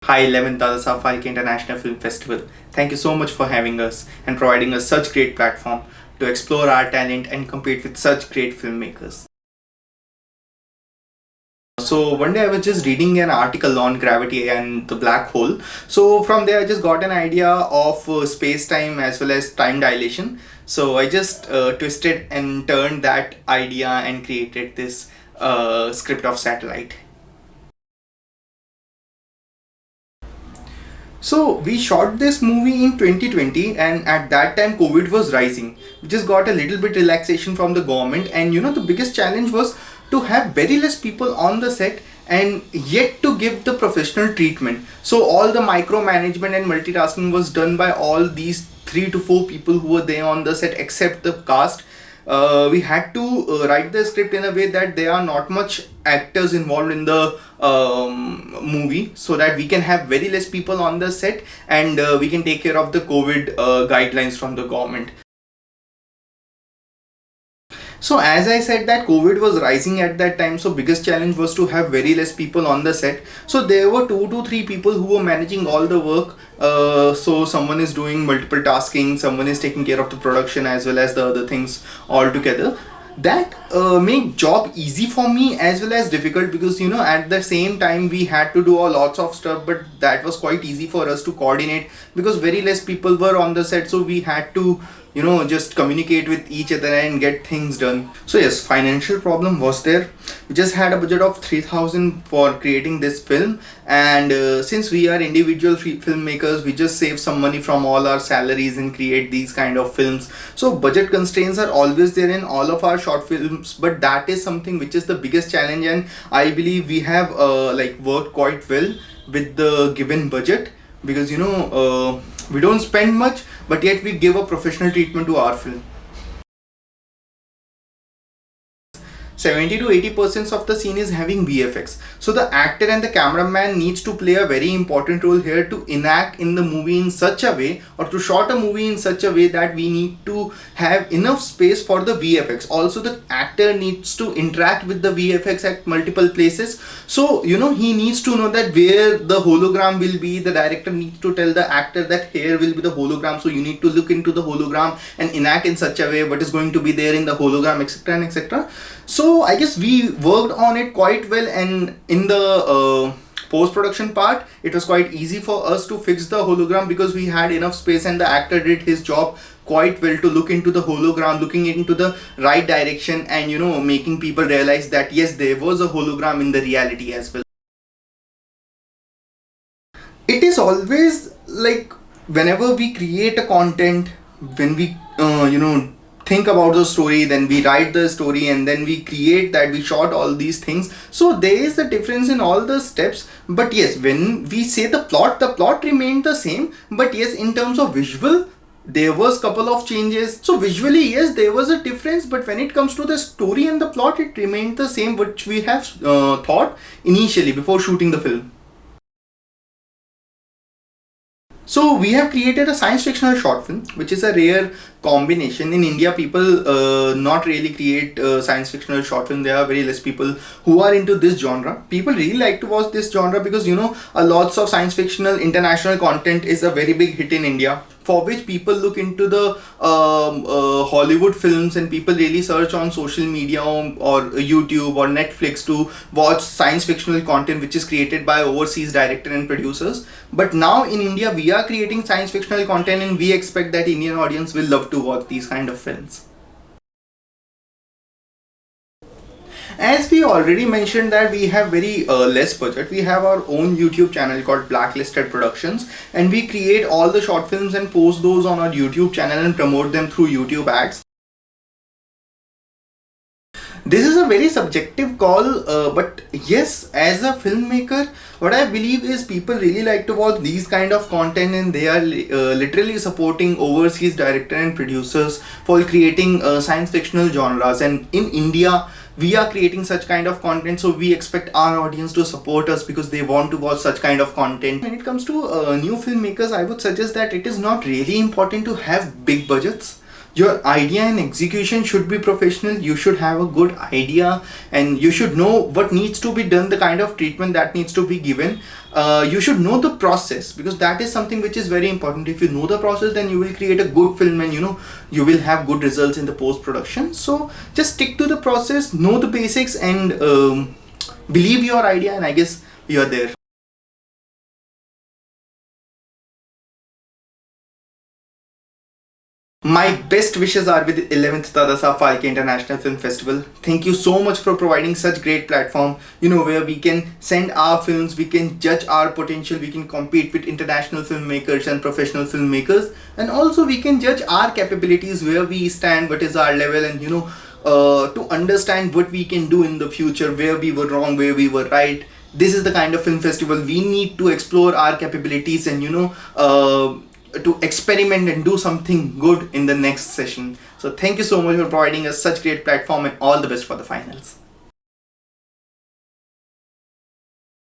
Hi 11th Dada Falke International Film Festival. Thank you so much for having us and providing us such great platform to explore our talent and compete with such great filmmakers. So one day I was just reading an article on gravity and the black hole. So from there I just got an idea of space-time as well as time dilation. So I just twisted and turned that idea and created this script of Satellite. So we shot this movie in 2020, and at that time COVID was rising. We just got a little bit relaxation from the government, and the biggest challenge was to have very less people on the set and yet to give the professional treatment. So all the micromanagement and multitasking was done by all these 3 to 4 people who were there on the set except the cast. We had to write the script in a way that there are not much actors involved in the movie, so that we can have very less people on the set, and we can take care of the COVID guidelines from the government. So as I said that COVID was rising at that time, so biggest challenge was to have very less people on the set. So there were 2 to 3 people who were managing all the work. So someone is doing multiple tasking, someone is taking care of the production as well as the other things all together. That make job easy for me as well as difficult, because at the same time we had to do a lots of stuff, but that was quite easy for us to coordinate because very less people were on the set, so we had to just communicate with each other and get things done. So yes, financial problem was there. We just had a budget of 3,000 for creating this film, and since we are individual filmmakers, we just save some money from all our salaries and create these kind of films. So budget constraints are always there in all of our short films, but that is something which is the biggest challenge, and I believe we have worked quite well with the given budget, because we don't spend much, but yet we give a professional treatment to our film. 70 to 80% of the scene is having VFX. So the actor and the cameraman needs to play a very important role here to enact in the movie in such a way, or to shot a movie in such a way that we need to have enough space for the VFX. Also the actor needs to interact with the VFX at multiple places. So he needs to know that where the hologram will be. The director needs to tell the actor that here will be the hologram, so you need to look into the hologram and enact in such a way what is going to be there in the hologram, etc. and etc. So I guess we worked on it quite well, and in the post-production part it was quite easy for us to fix the hologram because we had enough space, and the actor did his job quite well to look into the hologram, looking into the right direction, and making people realize that yes, there was a hologram in the reality as well. It is always like, whenever we create a content, when we think about the story, then we write the story, and then we create that, we shot all these things. So there is a difference in all the steps, but yes, when we say the plot remained the same, but yes, in terms of visual there was couple of changes. So visually yes, there was a difference, but when it comes to the story and the plot, it remained the same which we have thought initially before shooting the film. So we have created a science fictional short film, which is a rare combination. In India, people not really create science fictional short film. There are very less people who are into this genre. People really like to watch this genre because a lots of science fictional international content is a very big hit in India, for which people look into the Hollywood films, and people really search on social media or YouTube or Netflix to watch science fictional content which is created by overseas director and producers. But now in India we are creating science fictional content, and we expect that Indian audience will love to watch these kind of films. As we already mentioned that we have very less budget, we have our own YouTube channel called Blacklisted Productions, and we create all the short films and post those on our YouTube channel and promote them through YouTube ads. This is a very subjective call, but yes, as a filmmaker, what I believe is people really like to watch these kind of content, and they are literally supporting overseas director and producers for creating science fictional genres. And in India, we are creating such kind of content, so we expect our audience to support us because they want to watch such kind of content. When it comes to new filmmakers, I would suggest that it is not really important to have big budgets. Your idea and execution should be professional. You should have a good idea and you should know what needs to be done, the kind of treatment that needs to be given. You should know the process, because that is something which is very important. If you know the process, then you will create a good film, and you will have good results in the post production. So just stick to the process, know the basics, and believe your idea, and I guess you're there. My best wishes are with 11th Tadasa Phalke International Film Festival. Thank you so much for providing such great platform, where we can send our films, we can judge our potential, we can compete with international filmmakers and professional filmmakers, and also we can judge our capabilities, where we stand, what is our level, and to understand what we can do in the future, where we were wrong, where we were right. This is the kind of film festival we need to explore our capabilities, and to experiment and do something good in the next session. So thank you so much for providing us such great platform, and all the best for the finals.